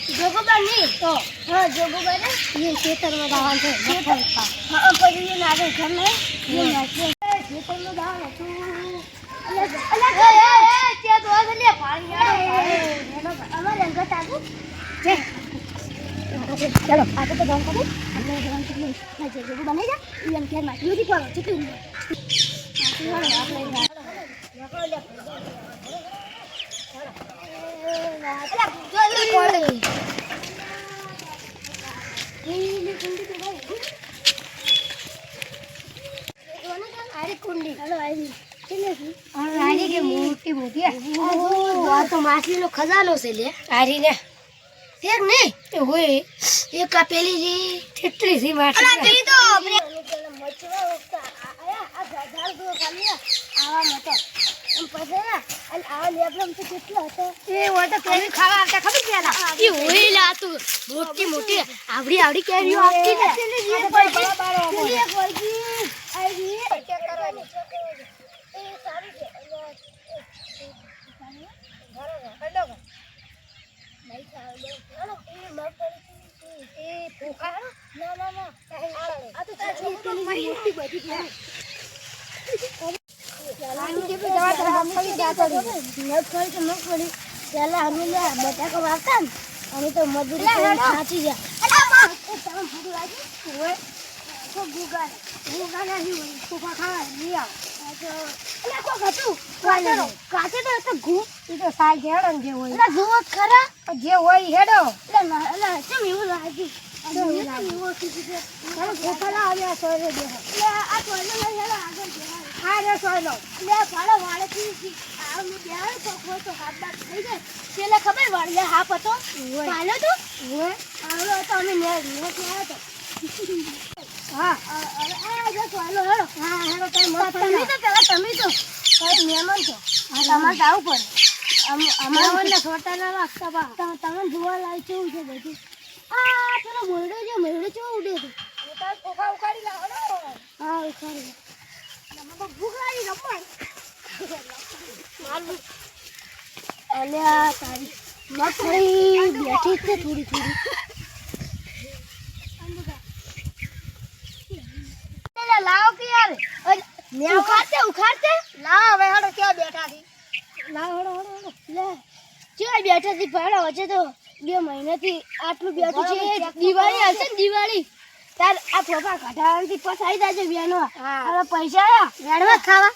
જોગોબા નહીં તો હા જોગોબા ને એ ખેતરમાં દાવાનું છે હા પછી એ નાગે ઘર ને એ નાખે ખેતરમાં દાવાનું હતું ત્યાં તો આ લે પાણી અમારે અંગત આગળ છે ચલો આ તો ગામ કરે આપણે ગામ કેટલું ના છે જોગોબા નહીં જા એ એમ ખેર માં યુજી કરો કેટલું માછલી ખજાનો છે લે હારી ને એક નહીં હોય એક આ પેલી જી ઠેટરી સી માછલી પેલી તો મોટી મોટી આવડી આવડી કેરીઓ આપતી બટાકા વાવતા ને અને તો મજૂરી સાચી જાય જે હોય હેડો એવું લાગ્યું ખબર વાળે હાફ હતો પાલો તો અમે હા તમે તો કઈ મહેમાન છો તમારે આવું પડે અમારા છોટા ના રાખતા તમે જોવા લાય કેવું છે બધું આ પેલો મોરડો છે મોરડો કેવો ઉડે છે ઉખાડી લાવો હા ઉખાડી ભૂખ લાગી રમણ અને આ તારી મગફળી બેઠી છે થોડી લાવો કે યાર ઉખાડતે લાવ હવે હડો ક્યાં બેઠા થી લાવ હડો લે ક્યાં બેઠા થી ભાડો વચ્ચે તો 2 મહિનાથી આટલું બેઠું છે દિવાળી આવશે ને દિવાળી તાર આ ફોફા કાઢાવાથી પસાઈ જાજો બેનો હવે પૈસા આયા વેડવા ખાવા